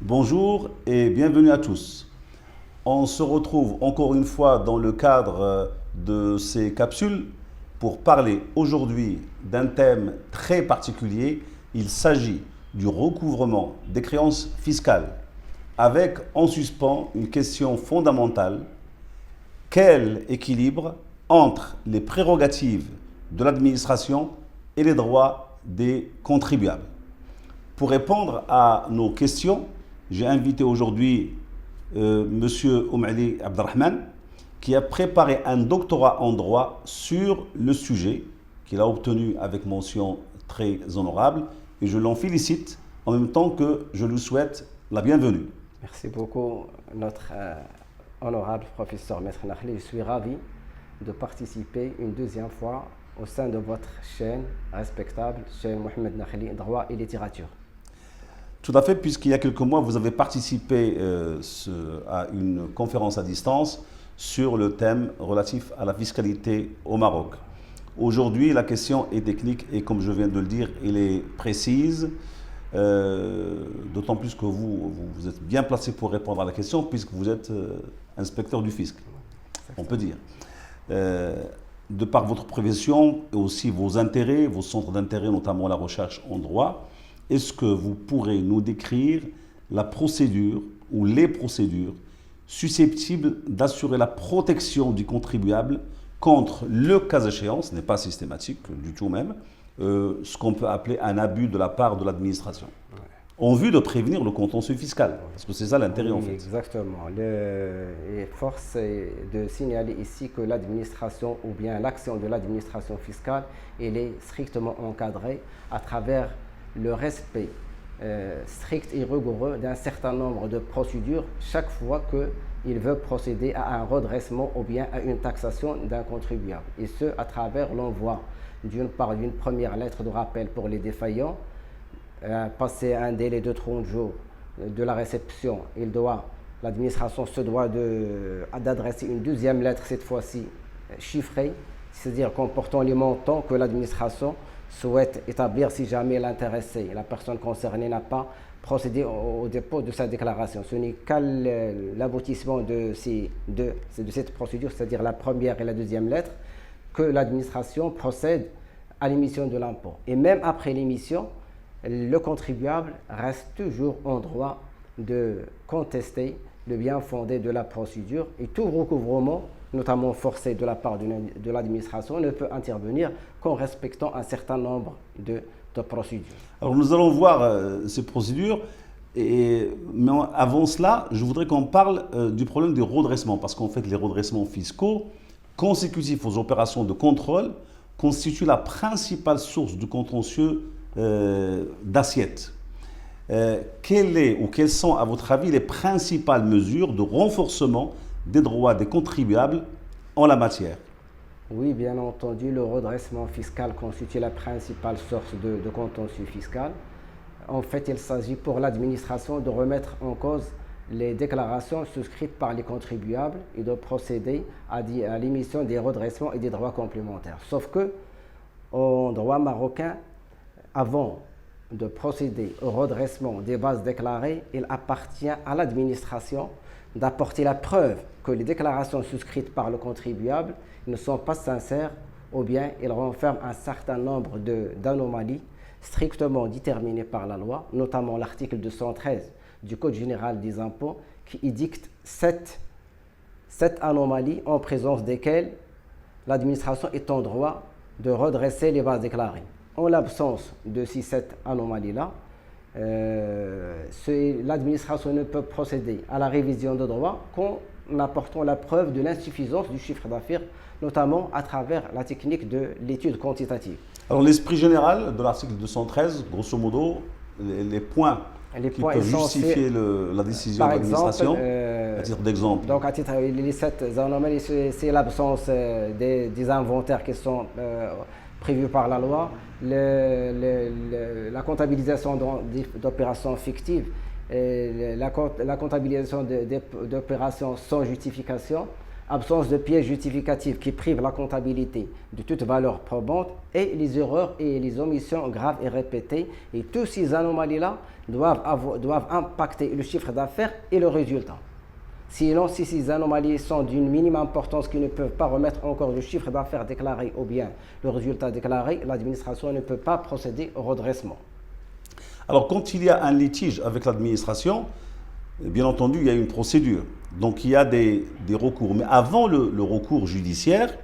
Bonjour et bienvenue à tous. On se retrouve encore une fois dans le cadre de ces capsules pour parler aujourd'hui d'un thème très particulier. Il s'agit du recouvrement des créances fiscales avec en suspens une question fondamentale. Quel équilibre entre les prérogatives de l'administration et les droits des contribuables? Pour répondre à nos questions, j'ai invité aujourd'hui Monsieur Oumali Abdelrahman, qui a préparé un doctorat en droit sur le sujet, qu'il a obtenu avec mention très honorable, et je l'en félicite en même temps que je lui souhaite la bienvenue. Merci beaucoup, notre honorable professeur Maître Nahli. Je suis ravi de participer une deuxième fois au sein de votre chaîne respectable, chaîne Mohamed Nahli, Droit et Littérature. Tout à fait, puisqu'il y a quelques mois, vous avez participé à une conférence à distance sur le thème relatif à la fiscalité au Maroc. Aujourd'hui, la question est technique et comme je viens de le dire, elle est précise, d'autant plus que vous êtes bien placé pour répondre à la question puisque vous êtes inspecteur du fisc, on peut dire. De par votre profession et aussi vos intérêts, vos centres d'intérêt, notamment la recherche en droit, est-ce que vous pourrez nous décrire la procédure ou les procédures susceptibles d'assurer la protection du contribuable contre le cas échéant, ce n'est pas systématique du tout même, ce qu'on peut appeler un abus de la part de l'administration, en vue de prévenir le contentieux fiscal, parce que c'est ça l'intérêt en fait. Exactement. Force est de signaler ici que l'administration ou bien l'action de l'administration fiscale, elle est strictement encadrée à travers le respect strict et rigoureux d'un certain nombre de procédures chaque fois qu'il veut procéder à un redressement ou bien à une taxation d'un contribuable. Et ce, à travers l'envoi d'une première lettre de rappel pour les défaillants, passer un délai de 30 jours de la réception, l'administration se doit d'adresser une deuxième lettre, cette fois-ci chiffrée, c'est-à-dire comportant les montants que l'administration souhaite établir si jamais l'intéressé, la personne concernée, n'a pas procédé au dépôt de sa déclaration. Ce n'est qu'à l'aboutissement de cette procédure, c'est-à-dire la première et la deuxième lettre, que l'administration procède à l'émission de l'impôt. Et même après l'émission, le contribuable reste toujours en droit de contester le bien fondé de la procédure et tout recouvrement, notamment forcé de la part de l'administration, ne peut intervenir qu'en respectant un certain nombre de procédures. Alors nous allons voir ces procédures, mais avant cela, je voudrais qu'on parle du problème des redressements, parce qu'en fait les redressements fiscaux consécutifs aux opérations de contrôle constituent la principale source du contentieux d'assiette. Quelles sont, à votre avis, les principales mesures de renforcement des droits des contribuables en la matière? Oui, bien entendu, le redressement fiscal constitue la principale source de contentieux fiscal. En fait, il s'agit pour l'administration de remettre en cause les déclarations souscrites par les contribuables et de procéder à l'émission des redressements et des droits complémentaires. Sauf que, en droit marocain, avant de procéder au redressement des bases déclarées, il appartient à l'administration d'apporter la preuve que les déclarations souscrites par le contribuable ne sont pas sincères ou bien elles renferment un certain nombre d'anomalies strictement déterminées par la loi, notamment l'article 213 du Code général des impôts qui édicte sept anomalies en présence desquelles l'administration est en droit de redresser les bases déclarées. En l'absence de ces 7 anomalies-là, l'administration ne peut procéder à la révision de droit qu'en apportant la preuve de l'insuffisance du chiffre d'affaires, notamment à travers la technique de l'étude quantitative. Alors l'esprit général de l'article 213, grosso modo, les points qui peuvent justifier la décision de l'administration, à titre d'exemple. Donc les 7 anomalies, c'est l'absence des inventaires qui sont prévus par la loi, la comptabilisation d'opérations fictives, la comptabilisation d'opérations sans justification, absence de pièces justificatives qui privent la comptabilité de toute valeur probante, et les erreurs et les omissions graves et répétées. Et toutes ces anomalies-là doivent impacter le chiffre d'affaires et le résultat. Sinon, si ces anomalies sont d'une minime importance qui ne peuvent pas remettre en cause le chiffre d'affaires déclaré ou bien le résultat déclaré, l'administration ne peut pas procéder au redressement. Alors, quand il y a un litige avec l'administration, bien entendu, il y a une procédure. Donc, il y a des recours. Mais avant le recours judiciaire,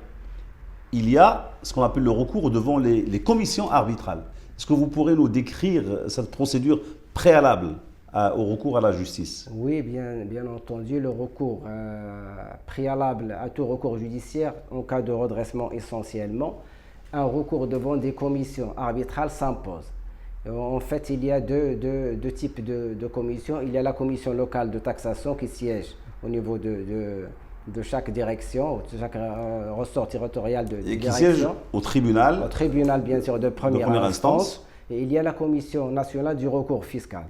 il y a ce qu'on appelle le recours devant les commissions arbitrales. Est-ce que vous pourrez nous décrire cette procédure préalable au recours à la justice? Oui, bien entendu, le recours préalable à tout recours judiciaire en cas de redressement essentiellement, un recours devant des commissions arbitrales s'impose. En fait, il y a deux types de commissions. Il y a la commission locale de taxation qui siège au niveau de chaque direction, de chaque ressort territorial de et qui direction. Siège au tribunal. Au tribunal, bien sûr, de première instance. Et il y a la commission nationale du recours fiscal.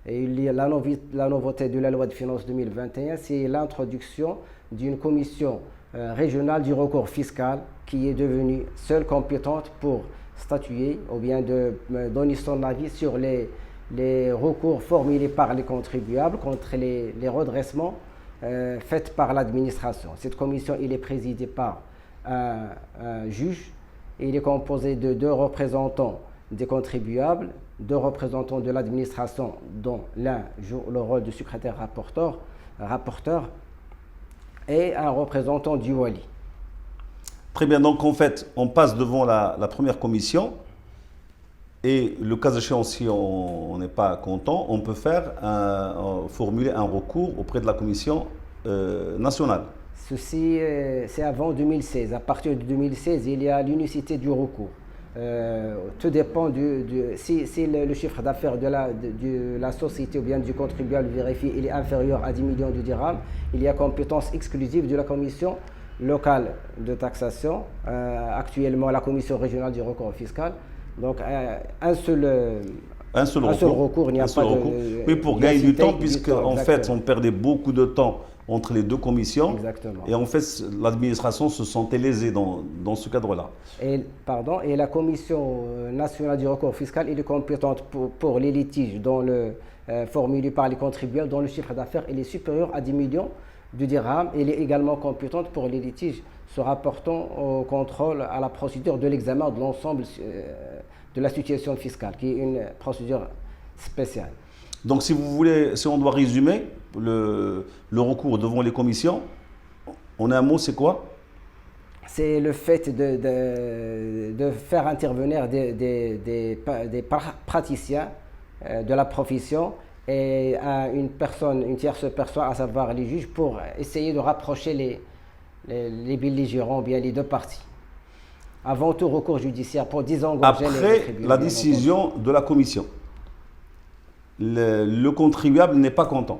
Et il y a la nouveauté de la loi de finances 2021, c'est l'introduction d'une commission régionale du recours fiscal qui est devenue seule compétente pour statuer ou bien de donner son avis sur les recours formulés par les contribuables contre les redressements faits par l'administration. Cette commission, il est présidée par un juge. Il est composé de 2 représentants des contribuables, 2 représentants de l'administration, dont l'un joue le rôle de secrétaire rapporteur et un représentant du wali. Très bien, donc en fait, on passe devant la première commission et le cas échéant, si on n'est pas content, on peut formuler un recours auprès de la commission nationale. Ceci, c'est avant 2016. À partir de 2016, il y a l'unicité du recours. Tout dépend si le chiffre d'affaires de la société ou bien du contribuable vérifié, il est inférieur à 10 millions de dirhams, il y a compétence exclusive de la commission locale de taxation, actuellement la commission régionale du recours fiscal. Donc un seul recours, il n'y a pas de... Oui, pour gagner du temps, puisque en fait on perdait beaucoup de temps entre les 2 commissions. Exactement. Et en fait, l'administration se sentait lésée dans ce cadre-là. Et la Commission nationale du recours fiscal est compétente pour les litiges formulés par les contribuables dont le chiffre d'affaires est supérieur à 10 millions de dirhams. Elle est également compétente pour les litiges se rapportant au contrôle à la procédure de l'examen de l'ensemble de la situation fiscale, qui est une procédure spéciale. Donc, si vous voulez, si on doit résumer le recours devant les commissions, en un mot, c'est quoi? C'est le fait de faire intervenir des praticiens de la profession et une tierce personne, à savoir les juges, pour essayer de rapprocher les belligérants, bien les 2 parties. Avant tout recours judiciaire pour désengorger après la décision de la commission. Le contribuable n'est pas content.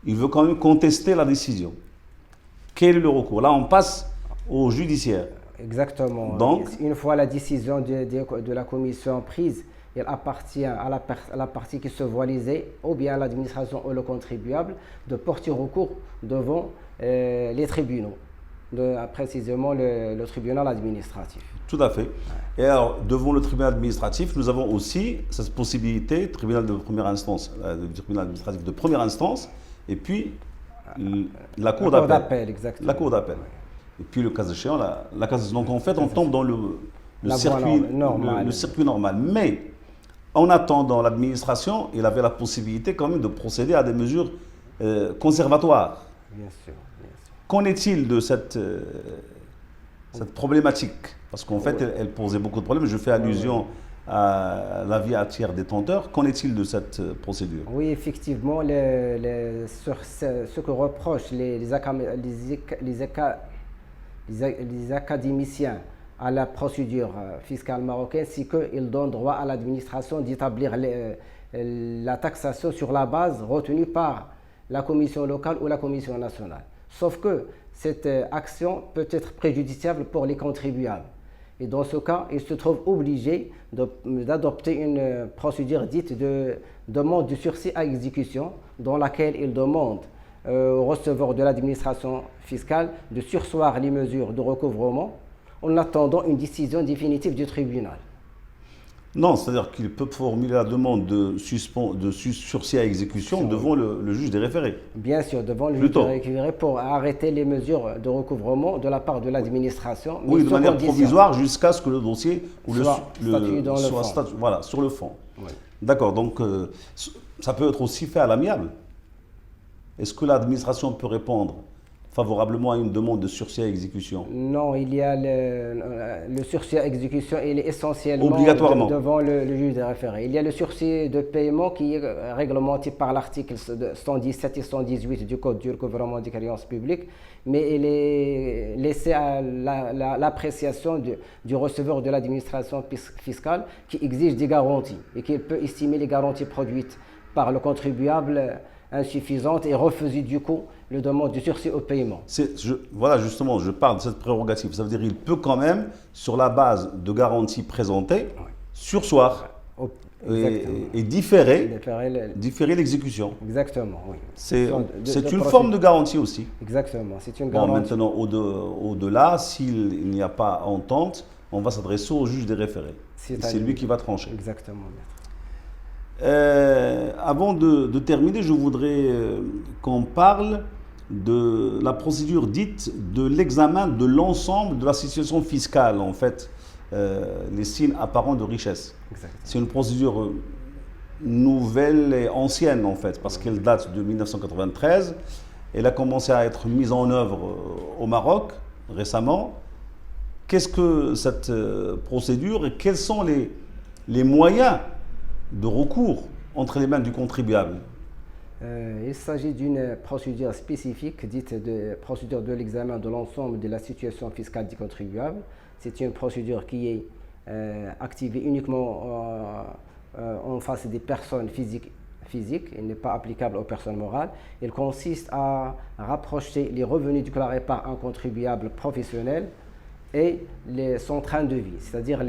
Il veut quand même contester la décision. Quel est le recours? Là, on passe au judiciaire. Exactement. Donc, une fois la décision de la commission prise, il appartient à la partie qui se voit lésée, ou bien à l'administration ou le contribuable, de porter recours devant les tribunaux, précisément le tribunal administratif. Tout à fait. Et alors, devant le tribunal administratif, nous avons aussi cette possibilité, tribunal de première instance, du tribunal administratif de première instance, et puis la cour d'appel. Exactement. La cour d'appel. Et puis le cas échéant, la cassation. Donc en fait, on tombe dans le circuit normal. Mais en attendant, l'administration, il avait la possibilité quand même de procéder à des mesures conservatoires. Bien sûr. Qu'en est-il de cette problématique? Parce qu'en fait, elle posait beaucoup de problèmes. Je fais allusion à l'avis à tiers détenteur. Qu'en est-il de cette procédure? Oui, effectivement, sur ce que reprochent les académiciens à la procédure fiscale marocaine, c'est qu'ils donnent droit à l'administration d'établir la taxation sur la base retenue par la commission locale ou la commission nationale. Sauf que cette action peut être préjudiciable pour les contribuables. Et dans ce cas, ils se trouvent obligés d'adopter une procédure dite de demande de sursis à exécution, dans laquelle ils demandent au receveur de l'administration fiscale de surseoir les mesures de recouvrement en attendant une décision définitive du tribunal. Non, c'est-à-dire qu'il peut formuler la demande de sursis à exécution devant le juge des référés. Bien sûr, devant le juge des référés pour arrêter les mesures de recouvrement de la part de l'administration. Oui, de manière provisoire jusqu'à ce que le dossier soit voilà, sur le fond. Oui. D'accord, donc ça peut être aussi fait à l'amiable. Est-ce que l'administration peut répondre favorablement à une demande de sursis à exécution? Non, il y a le sursis à exécution, il est essentiellement obligatoirement devant le juge des référés. Il y a le sursis de paiement qui est réglementé par l'article 117 et 118 du Code du recouvrement des créances publiques, mais il est laissé à l'appréciation du receveur de l'administration fiscale qui exige des garanties et qui peut estimer les garanties produites par le contribuable insuffisantes et refuser du coup le demande de sursis au paiement. Voilà, justement, je parle de cette prérogative. Ça veut dire qu'il peut quand même, sur la base de garanties présentées, surseoir et différer l'exécution. Exactement, oui. C'est une forme de garantie aussi. Exactement, c'est une garantie. Bon, maintenant, au-delà, s'il n'y a pas entente, on va s'adresser au juge des référés. C'est lui qui va trancher. Exactement. Avant de terminer, je voudrais qu'on parle de la procédure dite de l'examen de l'ensemble de la situation fiscale, en fait, les signes apparents de richesse. C'est une procédure nouvelle et ancienne, en fait, parce qu'elle date de 1993. Elle a commencé à être mise en œuvre au Maroc récemment. Qu'est-ce que cette procédure et quels sont les moyens de recours entre les mains du contribuable? Il s'agit d'une procédure spécifique, dite de procédure de l'examen de l'ensemble de la situation fiscale du contribuable. C'est une procédure qui est activée uniquement en face des personnes physiques. Elle n'est pas applicable aux personnes morales. Elle consiste à rapprocher les revenus déclarés par un contribuable professionnel et son train de vie, c'est-à-dire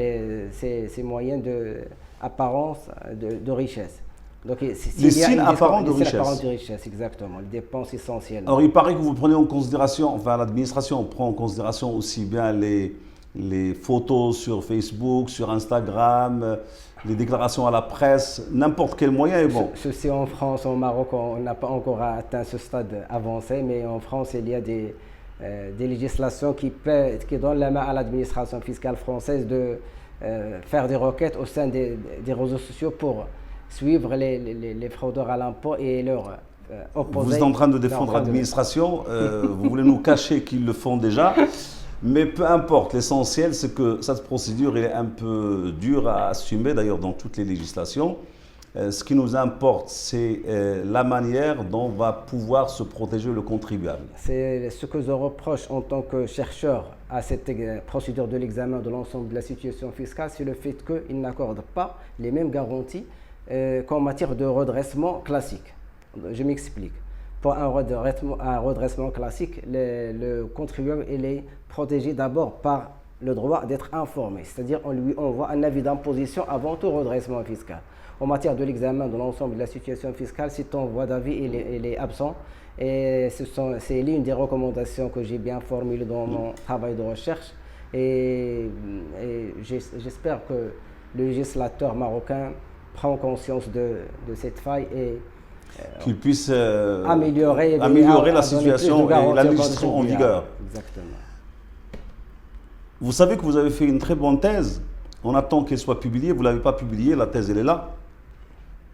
ses moyens d'apparence de richesse. Donc, les signes apparents de richesse. Exactement, les dépenses essentielles. Alors, il paraît que vous prenez en considération, enfin l'administration prend en considération aussi bien les photos sur Facebook, sur Instagram, les déclarations à la presse, n'importe quel moyen est bon. Ceci en France, au Maroc, on n'a pas encore atteint ce stade avancé, mais en France, il y a des législations qui donnent la main à l'administration fiscale française de faire des requêtes au sein des réseaux sociaux pour suivre les fraudeurs à l'impôt et leur opposer. Vous êtes en train de défendre l'administration, vous voulez nous cacher qu'ils le font déjà, mais peu importe, l'essentiel c'est que cette procédure est un peu dure à assumer, d'ailleurs dans toutes les législations. Ce qui nous importe, c'est la manière dont va pouvoir se protéger le contribuable. C'est ce que je reproche en tant que chercheur à cette procédure de l'examen de l'ensemble de la situation fiscale, c'est le fait qu'il n'accorde pas les mêmes garanties qu'en matière de redressement classique. Je m'explique. Pour un redressement classique, le contribuable il est protégé d'abord par le droit d'être informé, c'est-à-dire on lui envoie un avis d'imposition avant tout redressement fiscal. En matière de l'examen de l'ensemble de la situation fiscale, cet envoi d'avis il est absent et c'est l'une des recommandations que j'ai bien formulées dans mon travail de recherche et j'espère que le législateur marocain prend conscience de cette faille et qu'il puisse améliorer la situation et la législation en vigueur. Exactement. Vous savez que vous avez fait une très bonne thèse. On attend qu'elle soit publiée. Vous ne l'avez pas publiée, la thèse elle est là.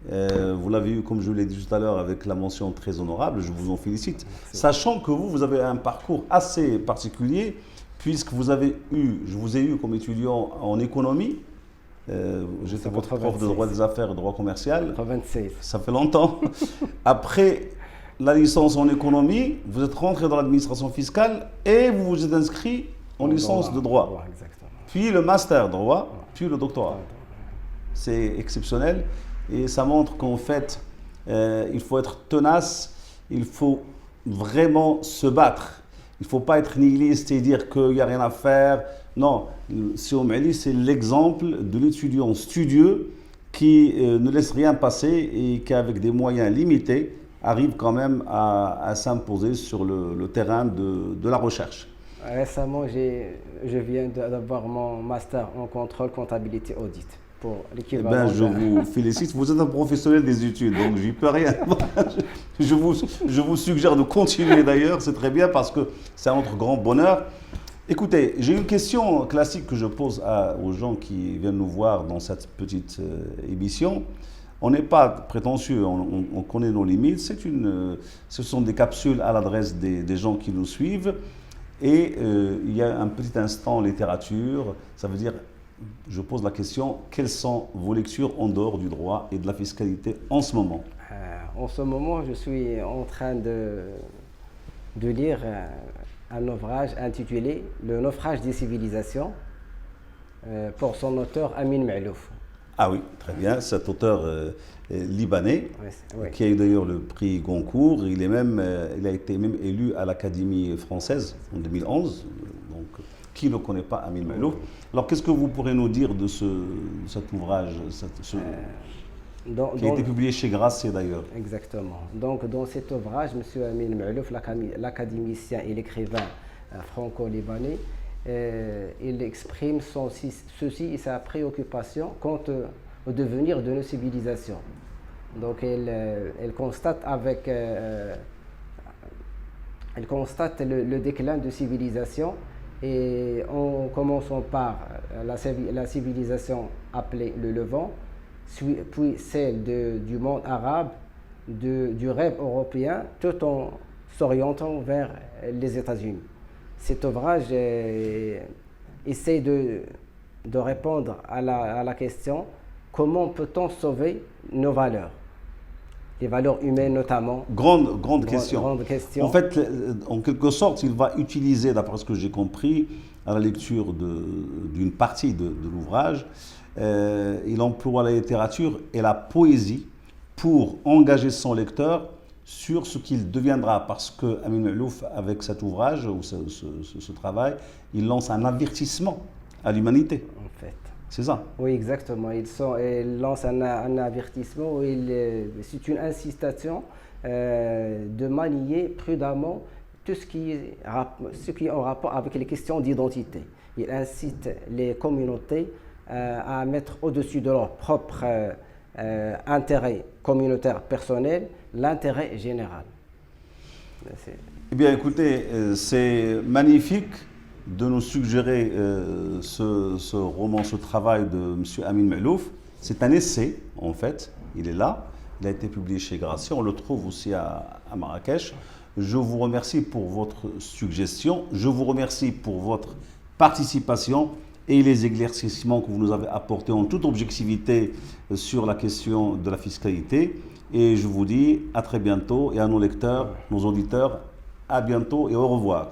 Vous l'avez eu, comme je l'ai dit tout à l'heure, avec la mention très honorable. Je vous en félicite. Sachant que vous avez un parcours assez particulier, puisque je vous ai eu comme étudiant en économie. J'étais votre prof de droit des affaires et droit commercial. 96. Ça fait longtemps. Après la licence en économie, vous êtes rentré dans l'administration fiscale et vous vous êtes inscrit en licence de droit. Puis le master droit, puis le doctorat. C'est exceptionnel et ça montre qu'en fait, il faut être tenace, il faut vraiment se battre. Il ne faut pas être nihiliste et dire qu'il n'y a rien à faire. Non, Sidi Mehdi, c'est l'exemple de l'étudiant studieux qui ne laisse rien passer et qui, avec des moyens limités, arrive quand même à s'imposer sur le terrain de la recherche. Récemment, je viens d'avoir mon master en contrôle, comptabilité, audit pour Eh l'équivalent. ben, je vous félicite. Vous êtes un professionnel des études, donc j'y peux rien. Je vous suggère de continuer d'ailleurs, c'est très bien parce que c'est notre grand bonheur. Écoutez, j'ai une question classique que je pose aux gens qui viennent nous voir dans cette petite émission. On n'est pas prétentieux, on connaît nos limites. Ce sont des capsules à l'adresse des gens qui nous suivent. Et il y a un petit instant littérature, ça veut dire, je pose la question, quelles sont vos lectures en dehors du droit et de la fiscalité en ce moment? En ce moment, je suis en train de lire un ouvrage intitulé Le naufrage des civilisations pour son auteur Amin Maalouf. Ah oui, très bien, cet auteur libanais, Oui. qui a eu d'ailleurs le prix Goncourt, il a été même élu à l'Académie française en 2011, donc qui ne connaît pas Amin Maalouf? Alors qu'est-ce que vous pourrez nous dire de cet ouvrage qui a été publié chez Grasset d'ailleurs? Exactement. Donc dans cet ouvrage, M. Amin Maalouf, l'académicien et l'écrivain franco-libanais, il exprime ceci et sa préoccupation quant au devenir de nos civilisations. Donc elle constate le déclin de civilisation, et en commençant par la civilisation appelée le Levant, puis celle du monde arabe, du rêve européen, tout en s'orientant vers les États-Unis. Cet ouvrage essaie de répondre à la question comment peut-on sauver nos valeurs, les valeurs humaines notamment. Grande question. Grande question. En fait, en quelque sorte, il va utiliser, d'après ce que j'ai compris, à la lecture d'une partie de l'ouvrage, il emploie la littérature et la poésie pour engager son lecteur sur ce qu'il deviendra, parce que Amin Maalouf, avec cet ouvrage ou ce travail, il lance un avertissement à l'humanité. En fait. C'est ça? Oui, exactement. Il lance un avertissement, c'est une incitation de manier prudemment tout ce qui est en rapport avec les questions d'identité. Il incite les communautés à mettre au-dessus de leur propre intérêt communautaire personnel l'intérêt général. Eh bien, écoutez, c'est magnifique de nous suggérer ce roman, ce travail de M. Amin Maalouf. C'est un essai, en fait. Il est là. Il a été publié chez Grasset. On le trouve aussi à Marrakech. Je vous remercie pour votre suggestion. Je vous remercie pour votre participation et les éclaircissements que vous nous avez apportés en toute objectivité sur la question de la fiscalité. Et je vous dis à très bientôt, et à nos lecteurs, nos auditeurs, à bientôt et au revoir.